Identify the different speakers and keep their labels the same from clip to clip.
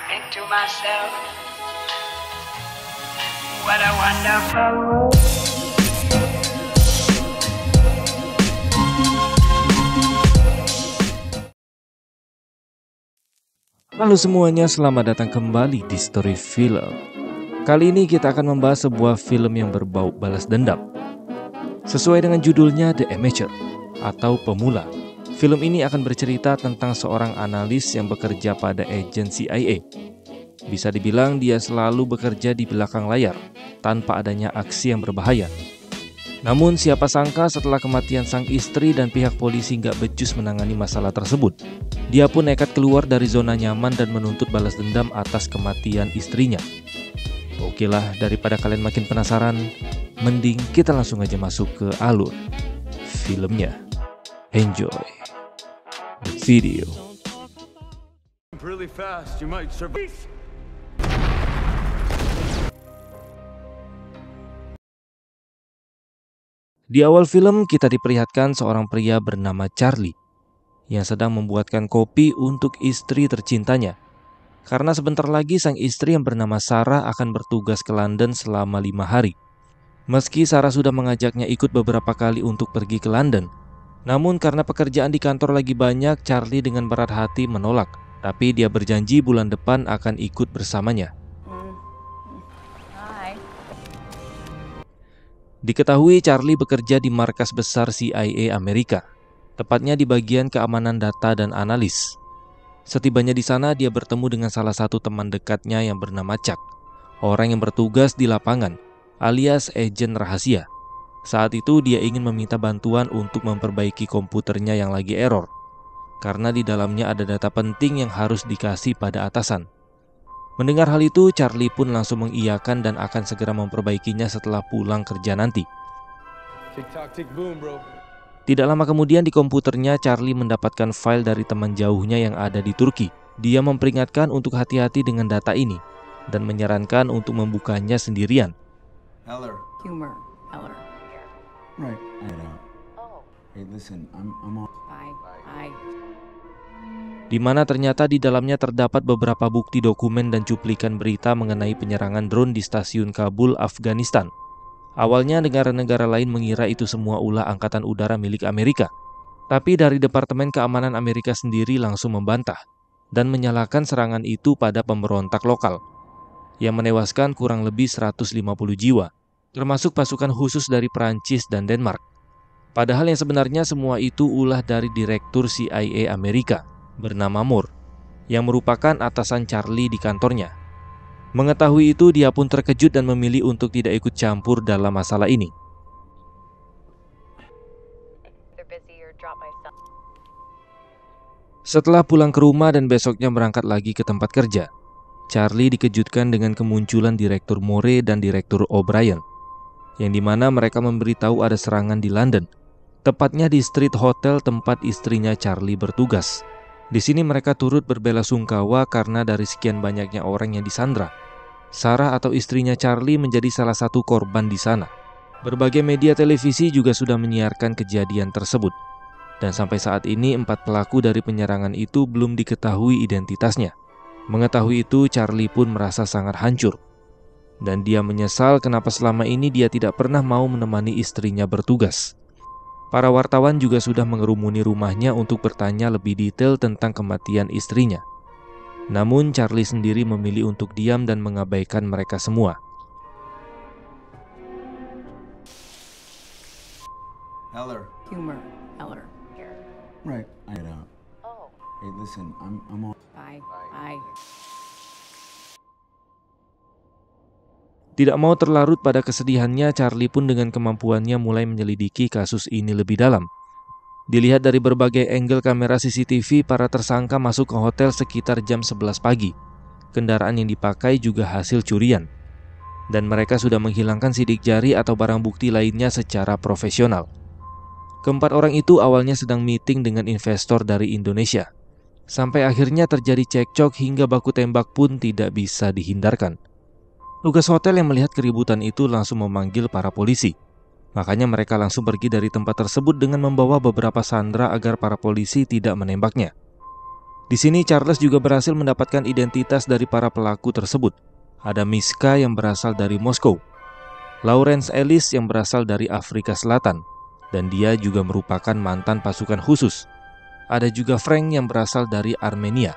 Speaker 1: think to myself, what a wonderful world.
Speaker 2: Halo semuanya, selamat datang kembali di Story Film. Kali ini kita akan membahas sebuah film yang berbau balas dendam. Sesuai dengan judulnya The Amateur atau Pemula. Film ini akan bercerita tentang seorang analis yang bekerja pada agen CIA. Bisa dibilang dia selalu bekerja di belakang layar, tanpa adanya aksi yang berbahaya. Namun siapa sangka setelah kematian sang istri dan pihak polisi nggak becus menangani masalah tersebut, dia pun nekat keluar dari zona nyaman dan menuntut balas dendam atas kematian istrinya. Oke lah, daripada kalian makin penasaran, mending kita langsung aja masuk ke alur filmnya. Enjoy the video.
Speaker 3: Really fast, you might survive.
Speaker 2: Di awal film kita diperlihatkan seorang pria bernama Charlie yang sedang membuatkan kopi untuk istri tercintanya. Karena sebentar lagi sang istri yang bernama Sarah akan bertugas ke London selama 5 hari. Meski Sarah sudah mengajaknya ikut beberapa kali untuk pergi ke London, namun karena pekerjaan di kantor lagi banyak, Charlie dengan berat hati menolak. Tapi dia berjanji bulan depan akan ikut bersamanya. Diketahui Charlie bekerja di markas besar CIA Amerika, tepatnya di bagian keamanan data dan analis. Setibanya di sana, dia bertemu dengan salah satu teman dekatnya yang bernama Chuck, orang yang bertugas di lapangan, alias agen rahasia. Saat itu dia ingin meminta bantuan untuk memperbaiki komputernya yang lagi error, karena di dalamnya ada data penting yang harus dikasih pada atasan. Mendengar hal itu, Charlie pun langsung mengiyakan dan akan segera memperbaikinya setelah pulang kerja nanti. Tidak lama kemudian di komputernya, Charlie mendapatkan file dari teman jauhnya yang ada di Turki. Dia memperingatkan untuk hati-hati dengan data ini dan menyarankan untuk membukanya sendirian.
Speaker 4: Heller.
Speaker 5: Humor, Heller.
Speaker 4: Right. I know.
Speaker 5: Oh.
Speaker 4: Hey, listen, I'm on.
Speaker 5: Bye.
Speaker 2: Di mana ternyata di dalamnya terdapat beberapa bukti dokumen dan cuplikan berita mengenai penyerangan drone di stasiun Kabul, Afghanistan. Awalnya negara-negara lain mengira itu semua ulah angkatan udara milik Amerika. Tapi dari Departemen Keamanan Amerika sendiri langsung membantah dan menyalahkan serangan itu pada pemberontak lokal yang menewaskan kurang lebih 150 jiwa, termasuk pasukan khusus dari Perancis dan Denmark. Padahal yang sebenarnya semua itu ulah dari Direktur CIA Amerika bernama Moore, yang merupakan atasan Charlie di kantornya. Mengetahui itu, dia pun terkejut dan memilih untuk tidak ikut campur dalam masalah ini. Setelah pulang ke rumah dan besoknya berangkat lagi ke tempat kerja, Charlie dikejutkan dengan kemunculan Direktur Moore dan Direktur O'Brien, yang dimana mereka memberitahu ada serangan di London, tepatnya di Street Hotel tempat istrinya Charlie bertugas. Di sini mereka turut berbelasungkawa karena dari sekian banyaknya orang yang disandra, Sarah atau istrinya Charlie menjadi salah satu korban di sana. Berbagai media televisi juga sudah menyiarkan kejadian tersebut. Dan sampai saat ini 4 pelaku dari penyerangan itu belum diketahui identitasnya. Mengetahui itu, Charlie pun merasa sangat hancur. Dan dia menyesal kenapa selama ini dia tidak pernah mau menemani istrinya bertugas. Para wartawan juga sudah mengerumuni rumahnya untuk bertanya lebih detail tentang kematian istrinya. Namun Charlie sendiri memilih untuk diam dan mengabaikan mereka semua.
Speaker 4: Heller.
Speaker 5: Humor, Heller.
Speaker 4: Right. I know.
Speaker 5: Oh.
Speaker 4: Hey, listen, I'm on.
Speaker 5: Bye.
Speaker 2: Tidak mau terlarut pada kesedihannya, Charlie pun dengan kemampuannya mulai menyelidiki kasus ini lebih dalam. Dilihat dari berbagai angle kamera CCTV, para tersangka masuk ke hotel sekitar jam 11 pagi. Kendaraan yang dipakai juga hasil curian. Dan mereka sudah menghilangkan sidik jari atau barang bukti lainnya secara profesional. Keempat orang itu awalnya sedang meeting dengan investor dari Indonesia. Sampai akhirnya terjadi cekcok hingga baku tembak pun tidak bisa dihindarkan. Tugas hotel yang melihat keributan itu langsung memanggil para polisi. Makanya mereka langsung pergi dari tempat tersebut dengan membawa beberapa sandera agar para polisi tidak menembaknya. Di sini Charles juga berhasil mendapatkan identitas dari para pelaku tersebut. Ada Miska yang berasal dari Moskow, Lawrence Ellis yang berasal dari Afrika Selatan, dan dia juga merupakan mantan pasukan khusus. Ada juga Frank yang berasal dari Armenia.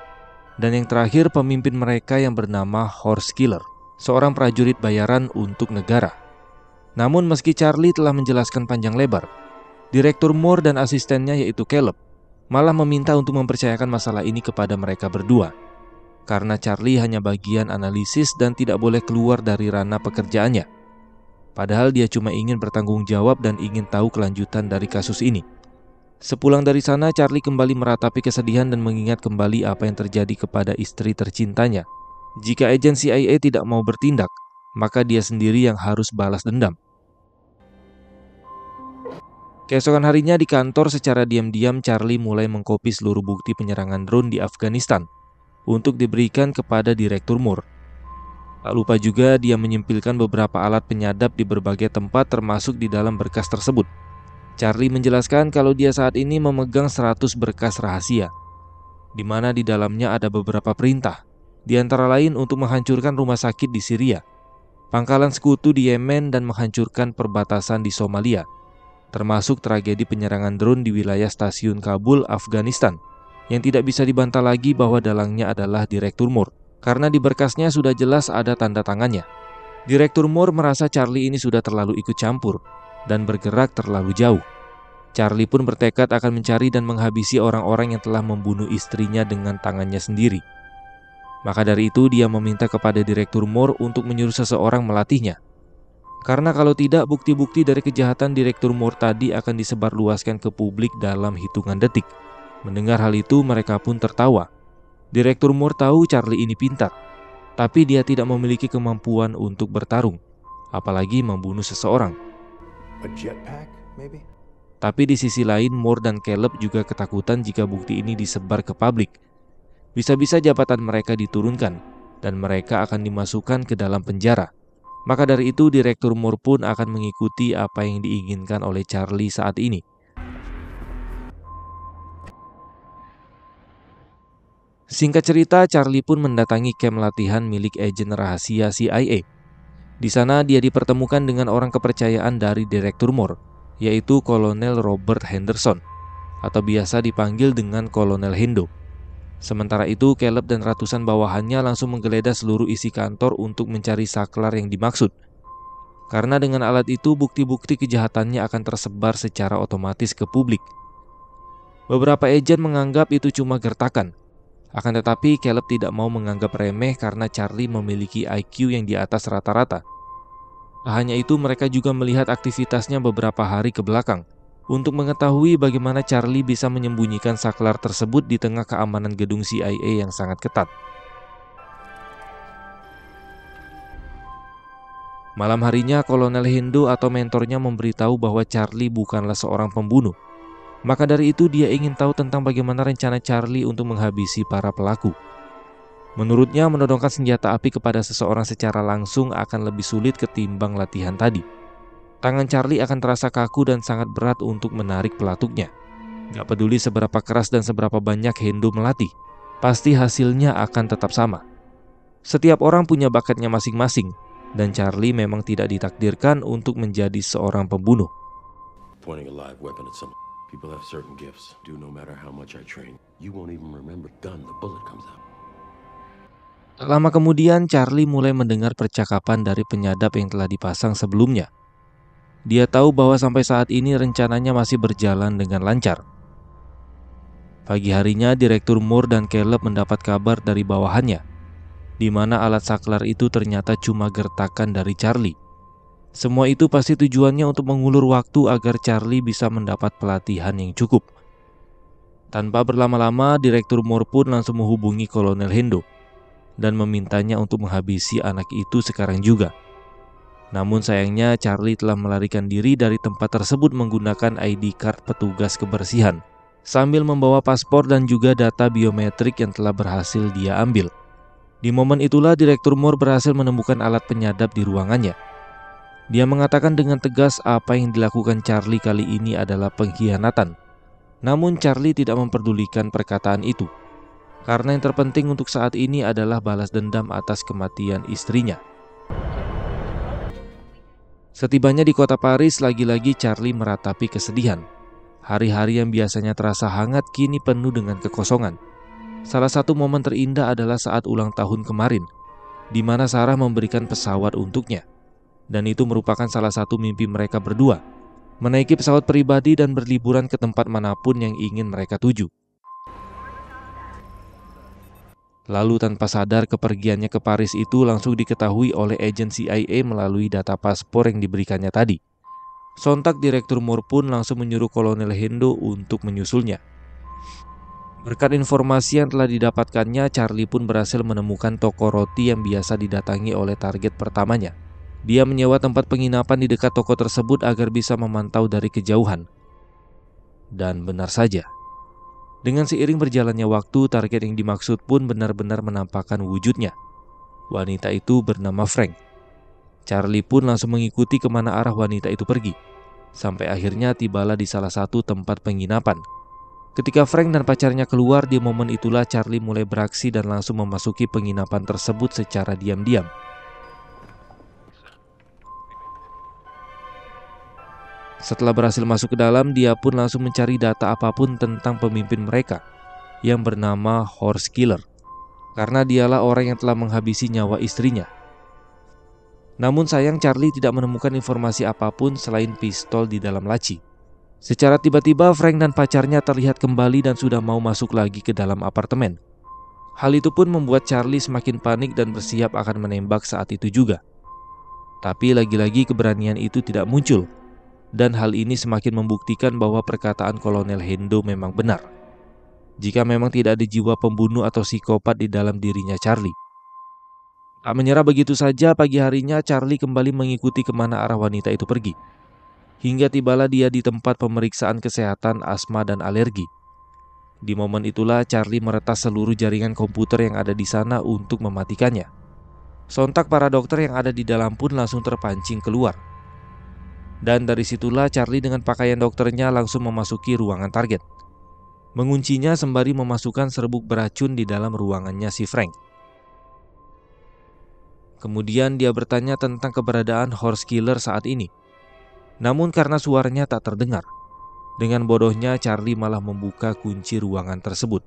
Speaker 2: Dan yang terakhir pemimpin mereka yang bernama Horst Killer, seorang prajurit bayaran untuk negara. Namun meski Charlie telah menjelaskan panjang lebar, Direktur Moore dan asistennya yaitu Caleb malah meminta untuk mempercayakan masalah ini kepada mereka berdua. Karena Charlie hanya bagian analisis dan tidak boleh keluar dari ranah pekerjaannya. Padahal dia cuma ingin bertanggung jawab dan ingin tahu kelanjutan dari kasus ini. Sepulang dari sana, Charlie kembali meratapi kesedihan dan mengingat kembali apa yang terjadi kepada istri tercintanya. Jika agen CIA tidak mau bertindak, maka dia sendiri yang harus balas dendam. Keesokan harinya di kantor secara diam-diam Charlie mulai mengkopi seluruh bukti penyerangan drone di Afghanistan untuk diberikan kepada Direktur Moore. Tak lupa juga dia menyempilkan beberapa alat penyadap di berbagai tempat termasuk di dalam berkas tersebut. Charlie menjelaskan kalau dia saat ini memegang 100 berkas rahasia, di mana di dalamnya ada beberapa perintah, di antara lain untuk menghancurkan rumah sakit di Syria, pangkalan sekutu di Yemen dan menghancurkan perbatasan di Somalia, termasuk tragedi penyerangan drone di wilayah stasiun Kabul, Afghanistan, yang tidak bisa dibantah lagi bahwa dalangnya adalah Direktur Moore, karena di berkasnya sudah jelas ada tanda tangannya. Direktur Moore merasa Charlie ini sudah terlalu ikut campur dan bergerak terlalu jauh. Charlie pun bertekad akan mencari dan menghabisi orang-orang yang telah membunuh istrinya dengan tangannya sendiri. Maka dari itu dia meminta kepada Direktur Moore untuk menyuruh seseorang melatihnya. Karena kalau tidak, bukti-bukti dari kejahatan Direktur Moore tadi akan disebarluaskan ke publik dalam hitungan detik. Mendengar hal itu, mereka pun tertawa. Direktur Moore tahu Charlie ini pintar, tapi dia tidak memiliki kemampuan untuk bertarung, apalagi membunuh seseorang.
Speaker 6: A jetpack, maybe?
Speaker 2: Tapi di sisi lain, Moore dan Caleb juga ketakutan jika bukti ini disebar ke publik. Bisa-bisa jabatan mereka diturunkan, dan mereka akan dimasukkan ke dalam penjara. Maka dari itu, Direktur Moore pun akan mengikuti apa yang diinginkan oleh Charlie saat ini. Singkat cerita, Charlie pun mendatangi kamp latihan milik agen rahasia CIA. Di sana dia dipertemukan dengan orang kepercayaan dari Direktur Moore, yaitu Kolonel Robert Henderson, atau biasa dipanggil dengan Kolonel Hendo. Sementara itu, Caleb dan ratusan bawahannya langsung menggeledah seluruh isi kantor untuk mencari saklar yang dimaksud. Karena dengan alat itu, bukti-bukti kejahatannya akan tersebar secara otomatis ke publik. Beberapa agen menganggap itu cuma gertakan. Akan tetapi, Caleb tidak mau menganggap remeh karena Charlie memiliki IQ yang di atas rata-rata. Tak hanya itu, mereka juga melihat aktivitasnya beberapa hari ke belakang untuk mengetahui bagaimana Charlie bisa menyembunyikan saklar tersebut di tengah keamanan gedung CIA yang sangat ketat. Malam harinya, Kolonel Hendo atau mentornya memberitahu bahwa Charlie bukanlah seorang pembunuh. Maka dari itu dia ingin tahu tentang bagaimana rencana Charlie untuk menghabisi para pelaku. Menurutnya, menodongkan senjata api kepada seseorang secara langsung akan lebih sulit ketimbang latihan tadi. Tangan Charlie akan terasa kaku dan sangat berat untuk menarik pelatuknya. Gak peduli seberapa keras dan seberapa banyak Hendo melatih, pasti hasilnya akan tetap sama. Setiap orang punya bakatnya masing-masing, dan Charlie memang tidak ditakdirkan untuk menjadi seorang pembunuh.
Speaker 6: Pointing a live weapon at someone. People have certain gifts. Do no matter how much I train. You won't even remember the gun the bullet comes out.
Speaker 2: Tak lama kemudian, Charlie mulai mendengar percakapan dari penyadap yang telah dipasang sebelumnya. Dia tahu bahwa sampai saat ini rencananya masih berjalan dengan lancar. Pagi harinya, Direktur Moore dan Caleb mendapat kabar dari bawahannya, di mana alat saklar itu ternyata cuma gertakan dari Charlie. Semua itu pasti tujuannya untuk mengulur waktu agar Charlie bisa mendapat pelatihan yang cukup. Tanpa berlama-lama, Direktur Moore pun langsung menghubungi Kolonel Hendo dan memintanya untuk menghabisi anak itu sekarang juga. Namun sayangnya Charlie telah melarikan diri dari tempat tersebut menggunakan ID card petugas kebersihan, sambil membawa paspor dan juga data biometrik yang telah berhasil dia ambil. Di momen itulah Direktur Moore berhasil menemukan alat penyadap di ruangannya. Dia mengatakan dengan tegas apa yang dilakukan Charlie kali ini adalah pengkhianatan. Namun Charlie tidak memperdulikan perkataan itu. karena yang terpenting untuk saat ini adalah balas dendam atas kematian istrinya. Setibanya di kota Paris, lagi-lagi Charlie meratapi kesedihan. Hari-hari yang biasanya terasa hangat kini penuh dengan kekosongan. Salah satu momen terindah adalah saat ulang tahun kemarin, di mana Sarah memberikan pesawat untuknya. Dan itu merupakan salah satu mimpi mereka berdua, menaiki pesawat pribadi dan berliburan ke tempat manapun yang ingin mereka tuju. Lalu tanpa sadar kepergiannya ke Paris itu langsung diketahui oleh agen CIA melalui data paspor yang diberikannya tadi. Sontak Direktur Moore pun langsung menyuruh Kolonel Hendo untuk menyusulnya. Berkat informasi yang telah didapatkannya, Charlie pun berhasil menemukan toko roti yang biasa didatangi oleh target pertamanya. Dia menyewa tempat penginapan di dekat toko tersebut agar bisa memantau dari kejauhan. Dan benar saja, dengan seiring berjalannya waktu, target yang dimaksud pun benar-benar menampakkan wujudnya. Wanita itu bernama Frank. Charlie pun langsung mengikuti kemana arah wanita itu pergi, sampai akhirnya tibalah di salah satu tempat penginapan. Ketika Frank dan pacarnya keluar, di momen itulah Charlie mulai beraksi dan langsung memasuki penginapan tersebut secara diam-diam. Setelah berhasil masuk ke dalam, dia pun langsung mencari data apapun tentang pemimpin mereka yang bernama Horse Killer, karena dialah orang yang telah menghabisi nyawa istrinya. Namun sayang, Charlie tidak menemukan informasi apapun selain pistol di dalam laci. Secara tiba-tiba Frank dan pacarnya terlihat kembali dan sudah mau masuk lagi ke dalam apartemen. Hal itu pun membuat Charlie semakin panik dan bersiap akan menembak saat itu juga. Tapi lagi-lagi keberanian itu tidak muncul. Dan hal ini semakin membuktikan bahwa perkataan Kolonel Hendo memang benar. Jika memang tidak ada jiwa pembunuh atau psikopat di dalam dirinya Charlie. Tak menyerah begitu saja, pagi harinya Charlie kembali mengikuti kemana arah wanita itu pergi. Hingga tibalah dia di tempat pemeriksaan kesehatan asma dan alergi. Di momen itulah Charlie meretas seluruh jaringan komputer yang ada di sana untuk mematikannya. Sontak para dokter yang ada di dalam pun langsung terpancing keluar. Dan dari situlah Charlie dengan pakaian dokternya langsung memasuki ruangan target. Menguncinya sembari memasukkan serbuk beracun di dalam ruangannya si Frank. Kemudian dia bertanya tentang keberadaan Horse Killer saat ini. Namun karena suaranya tak terdengar, dengan bodohnya Charlie malah membuka kunci ruangan tersebut.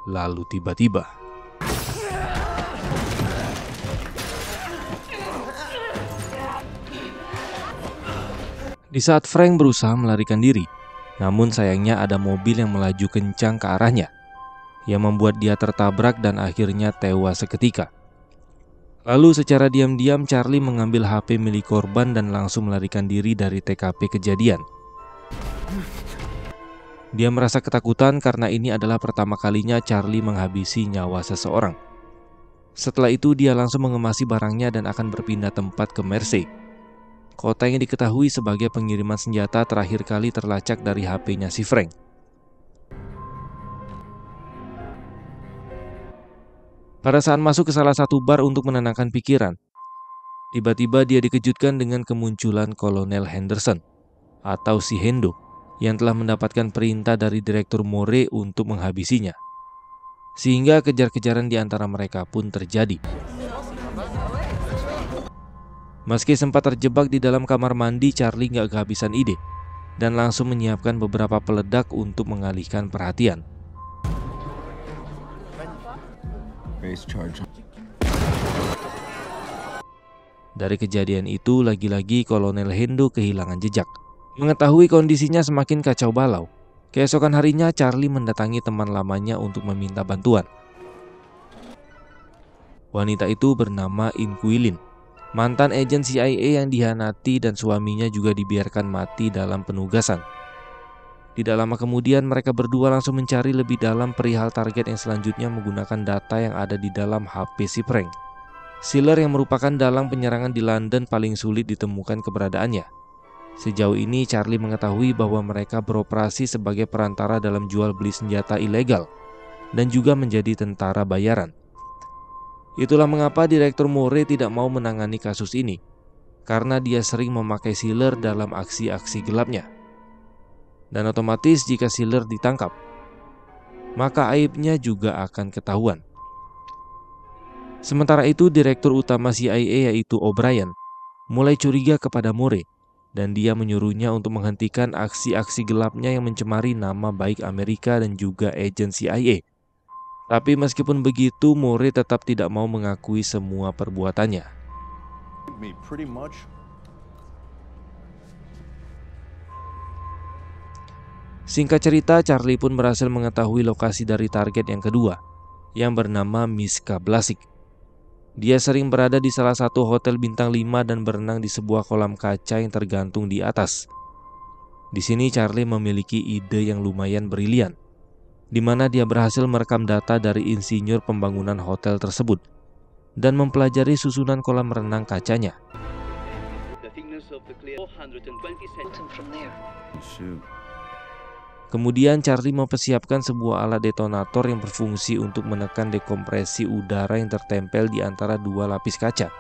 Speaker 2: Lalu tiba-tiba di saat Frank berusaha melarikan diri, namun sayangnya ada mobil yang melaju kencang ke arahnya, yang membuat dia tertabrak dan akhirnya tewas seketika. Lalu secara diam-diam Charlie mengambil HP milik korban dan langsung melarikan diri dari TKP kejadian. Dia merasa ketakutan karena ini adalah pertama kalinya Charlie menghabisi nyawa seseorang. Setelah itu dia langsung mengemasi barangnya dan akan berpindah tempat ke Marseille, kota yang diketahui sebagai pengiriman senjata terakhir kali terlacak dari HP-nya si Frank. Pada saat masuk ke salah satu bar untuk menenangkan pikiran, tiba-tiba dia dikejutkan dengan kemunculan Kolonel Henderson atau si Hendo yang telah mendapatkan perintah dari Direktur Moore untuk menghabisinya. Sehingga kejar-kejaran di antara mereka pun terjadi. Meski sempat terjebak di dalam kamar mandi, Charlie gak kehabisan ide dan langsung menyiapkan beberapa peledak untuk mengalihkan perhatian. Dari kejadian itu, lagi-lagi Kolonel Hendo kehilangan jejak. Mengetahui kondisinya semakin kacau balau, keesokan harinya Charlie mendatangi teman lamanya untuk meminta bantuan. Wanita itu bernama Inquilin, mantan agen CIA yang dihianati dan suaminya juga dibiarkan mati dalam penugasan. Tidak lama kemudian mereka berdua langsung mencari lebih dalam perihal target yang selanjutnya menggunakan data yang ada di dalam HP si Frank. Sealer yang merupakan dalang penyerangan di London paling sulit ditemukan keberadaannya. Sejauh ini Charlie mengetahui bahwa mereka beroperasi sebagai perantara dalam jual beli senjata ilegal dan juga menjadi tentara bayaran. Itulah mengapa Direktur Moore tidak mau menangani kasus ini, karena dia sering memakai Sealer dalam aksi-aksi gelapnya. Dan otomatis jika Sealer ditangkap, maka aibnya juga akan ketahuan. Sementara itu, direktur utama CIA yaitu O'Brien mulai curiga kepada Moore dan dia menyuruhnya untuk menghentikan aksi-aksi gelapnya yang mencemari nama baik Amerika dan juga agen CIA. Tapi meskipun begitu, Moore tetap tidak mau mengakui semua perbuatannya. Singkat cerita, Charlie pun berhasil mengetahui lokasi dari target yang kedua, yang bernama Miska Blasik. Dia sering berada di salah satu hotel bintang 5 dan berenang di sebuah kolam kaca yang tergantung di atas. Di sini Charlie memiliki ide yang lumayan brilian, di mana dia berhasil merekam data dari insinyur pembangunan hotel tersebut dan mempelajari susunan kolam renang kacanya.
Speaker 4: Shoot.
Speaker 2: Kemudian Charlie mempersiapkan sebuah alat detonator yang berfungsi untuk menekan dekompresi udara yang tertempel di antara dua lapis kaca.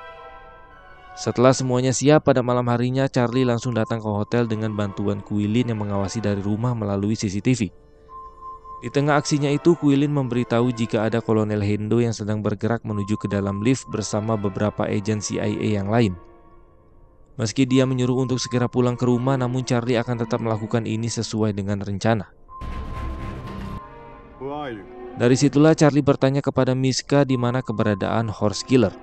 Speaker 2: Setelah semuanya siap, pada malam harinya Charlie langsung datang ke hotel dengan bantuan Quillin yang mengawasi dari rumah melalui CCTV. Di tengah aksinya itu, Quillin memberitahu jika ada Kolonel Hendo yang sedang bergerak menuju ke dalam lift bersama beberapa agen CIA yang lain. Meski dia menyuruh untuk segera pulang ke rumah, namun Charlie akan tetap melakukan ini sesuai dengan rencana. Dari situlah Charlie bertanya kepada Miska di mana keberadaan Horse Killer,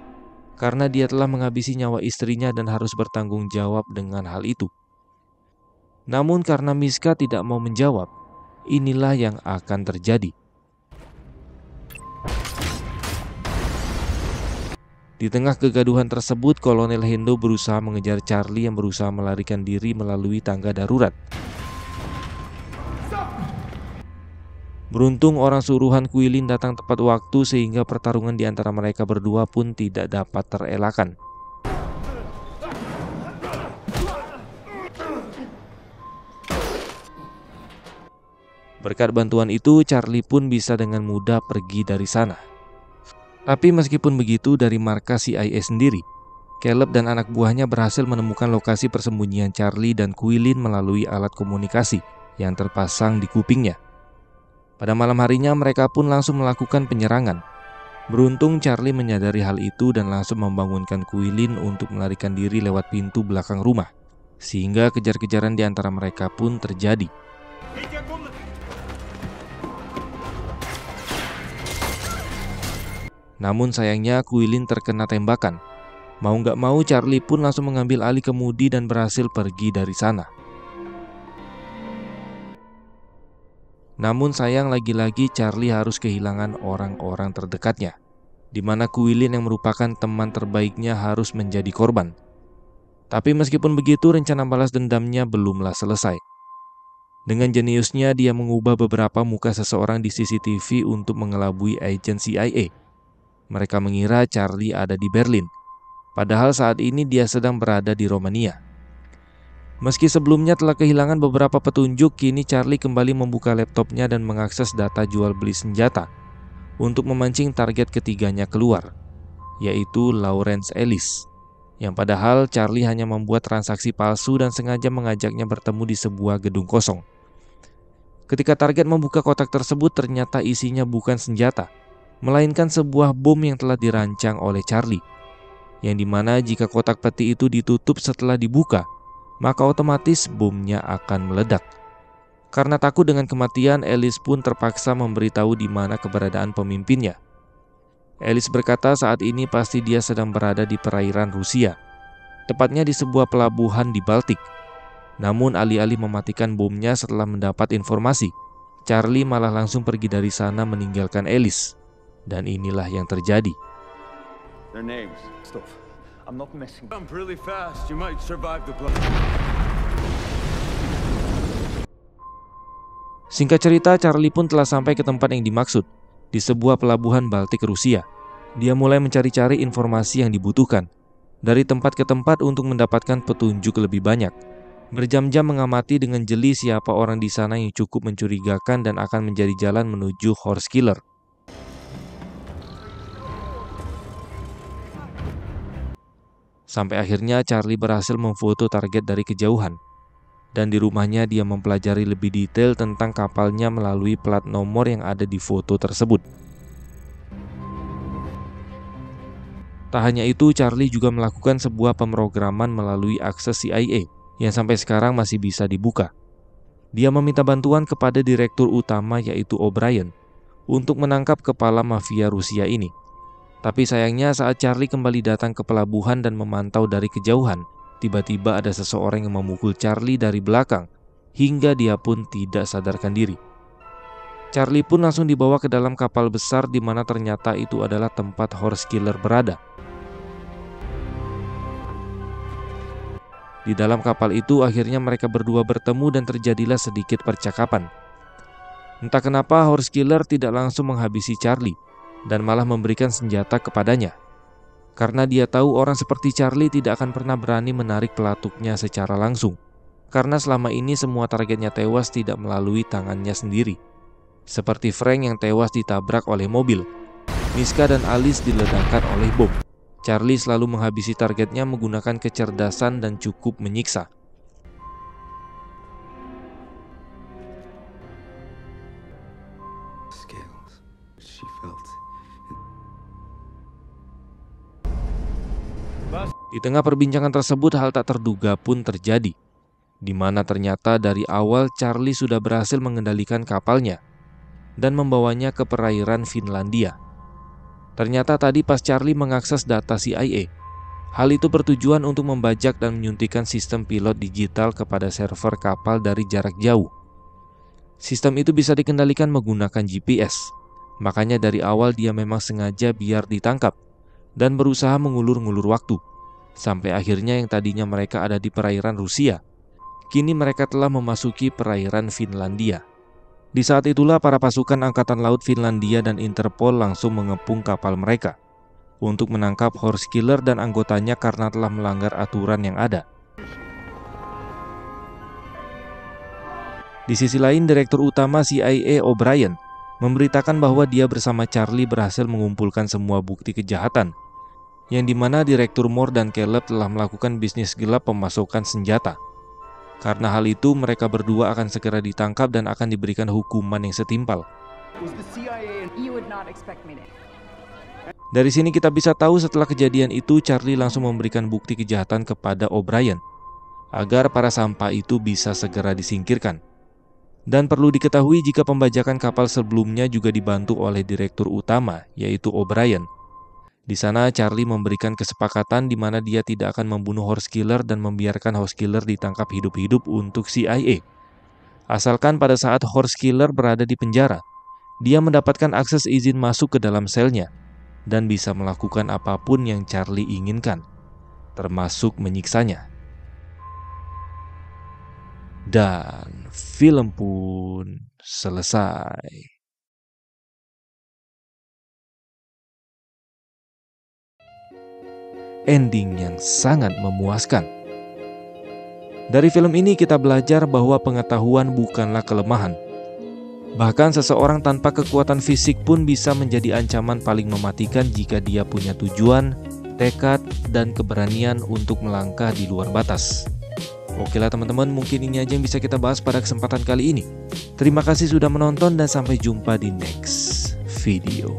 Speaker 2: karena dia telah menghabisi nyawa istrinya dan harus bertanggung jawab dengan hal itu. Namun karena Miska tidak mau menjawab, inilah yang akan terjadi. Di tengah kegaduhan tersebut, Kolonel Hendo berusaha mengejar Charlie yang berusaha melarikan diri melalui tangga darurat. Beruntung orang suruhan Quillin datang tepat waktu sehingga pertarungan di antara mereka berdua pun tidak dapat terelakkan. Berkat bantuan itu, Charlie pun bisa dengan mudah pergi dari sana. Tapi meskipun begitu, dari markas CIA sendiri, Caleb dan anak buahnya berhasil menemukan lokasi persembunyian Charlie dan Quillin melalui alat komunikasi yang terpasang di kupingnya. Pada malam harinya mereka pun langsung melakukan penyerangan. Beruntung Charlie menyadari hal itu dan langsung membangunkan Quillin untuk melarikan diri lewat pintu belakang rumah, sehingga kejar-kejaran di antara mereka pun terjadi. Namun sayangnya Quillin terkena tembakan. Mau nggak mau Charlie pun langsung mengambil alih kemudi dan berhasil pergi dari sana. Namun sayang lagi-lagi Charlie harus kehilangan orang-orang terdekatnya, di mana Quillin yang merupakan teman terbaiknya harus menjadi korban. Tapi meskipun begitu, rencana balas dendamnya belumlah selesai. Dengan jeniusnya dia mengubah beberapa muka seseorang di CCTV untuk mengelabui agen CIA. Mereka mengira Charlie ada di Berlin, padahal saat ini dia sedang berada di Romania. Meski sebelumnya telah kehilangan beberapa petunjuk, kini Charlie kembali membuka laptopnya dan mengakses data jual beli senjata untuk memancing target ketiganya keluar, yaitu Lawrence Ellis, yang padahal Charlie hanya membuat transaksi palsu dan sengaja mengajaknya bertemu di sebuah gedung kosong. Ketika target membuka kotak tersebut, ternyata isinya bukan senjata, melainkan sebuah bom yang telah dirancang oleh Charlie, yang dimana jika kotak peti itu ditutup setelah dibuka, maka otomatis bomnya akan meledak. Karena takut dengan kematian, Ellis pun terpaksa memberitahu di mana keberadaan pemimpinnya. Ellis berkata saat ini pasti dia sedang berada di perairan Rusia, tepatnya di sebuah pelabuhan di Baltik. Namun alih-alih mematikan bomnya setelah mendapat informasi, Charlie malah langsung pergi dari sana meninggalkan Ellis. Dan inilah yang terjadi.
Speaker 3: Their names. Stuff. I'm not messing. I'm really fast. You might survive the blow.
Speaker 2: Singkat cerita, Charlie pun telah sampai ke tempat yang dimaksud, di sebuah pelabuhan Baltik Rusia. Dia mulai mencari-cari informasi yang dibutuhkan, dari tempat ke tempat untuk mendapatkan petunjuk lebih banyak. Berjam-jam mengamati dengan jeli siapa orang di sana yang cukup mencurigakan dan akan menjadi jalan menuju Horse Killer. Sampai akhirnya Charlie berhasil memfoto target dari kejauhan. Dan di rumahnya dia mempelajari lebih detail tentang kapalnya melalui plat nomor yang ada di foto tersebut. Tak hanya itu, Charlie juga melakukan sebuah pemrograman melalui akses CIA yang sampai sekarang masih bisa dibuka. Dia meminta bantuan kepada direktur utama yaitu O'Brien untuk menangkap kepala mafia Rusia ini. Tapi sayangnya saat Charlie kembali datang ke pelabuhan dan memantau dari kejauhan, tiba-tiba ada seseorang yang memukul Charlie dari belakang hingga dia pun tidak sadarkan diri. Charlie pun langsung dibawa ke dalam kapal besar di mana ternyata itu adalah tempat horse killer berada. Di dalam kapal itu akhirnya mereka berdua bertemu dan terjadilah sedikit percakapan. Entah kenapa horse killer tidak langsung menghabisi Charlie dan malah memberikan senjata kepadanya. Karena dia tahu orang seperti Charlie tidak akan pernah berani menarik pelatuknya secara langsung. Karena selama ini semua targetnya tewas tidak melalui tangannya sendiri. Seperti Frank yang tewas ditabrak oleh mobil, Miska dan Alice diledakkan oleh bom. Charlie selalu menghabisi targetnya menggunakan kecerdasan dan cukup menyiksa.
Speaker 4: Scales. She felt.
Speaker 2: Di tengah perbincangan tersebut, hal tak terduga pun terjadi, di mana ternyata dari awal Charlie sudah berhasil mengendalikan kapalnya dan membawanya ke perairan Finlandia. Ternyata tadi pas Charlie mengakses data CIA, hal itu bertujuan untuk membajak dan menyuntikkan sistem pilot digital kepada server kapal dari jarak jauh. Sistem itu bisa dikendalikan menggunakan GPS, makanya dari awal dia memang sengaja biar ditangkap dan berusaha mengulur-ngulur waktu. Sampai akhirnya yang tadinya mereka ada di perairan Rusia, kini mereka telah memasuki perairan Finlandia. Di saat itulah para pasukan Angkatan Laut Finlandia dan Interpol langsung mengepung kapal mereka untuk menangkap horse killer dan anggotanya karena telah melanggar aturan yang ada. Di sisi lain, Direktur Utama CIA O'Brien memberitakan bahwa dia bersama Charlie berhasil mengumpulkan semua bukti kejahatan, yang dimana Direktur Moore dan Caleb telah melakukan bisnis gelap pemasukan senjata. Karena hal itu, mereka berdua akan segera ditangkap dan akan diberikan hukuman yang setimpal.
Speaker 5: You would not expect me to.
Speaker 2: Dari sini kita bisa tahu setelah kejadian itu, Charlie langsung memberikan bukti kejahatan kepada O'Brien agar para sampah itu bisa segera disingkirkan. Dan perlu diketahui jika pembajakan kapal sebelumnya juga dibantu oleh Direktur Utama, yaitu O'Brien. Di sana Charlie memberikan kesepakatan di mana dia tidak akan membunuh horse killer dan membiarkan horse killer ditangkap hidup-hidup untuk CIA. Asalkan pada saat horse killer berada di penjara, dia mendapatkan akses izin masuk ke dalam selnya dan bisa melakukan apapun yang Charlie inginkan, termasuk menyiksanya. Dan film pun selesai. Ending yang sangat memuaskan. Dari film ini kita belajar bahwa pengetahuan bukanlah kelemahan. Bahkan seseorang tanpa kekuatan fisik pun bisa menjadi ancaman paling mematikan jika dia punya tujuan, tekad, dan keberanian untuk melangkah di luar batas. Oke lah teman-teman, mungkin ini aja yang bisa kita bahas pada kesempatan kali ini. Terima kasih sudah menonton dan sampai jumpa di next video.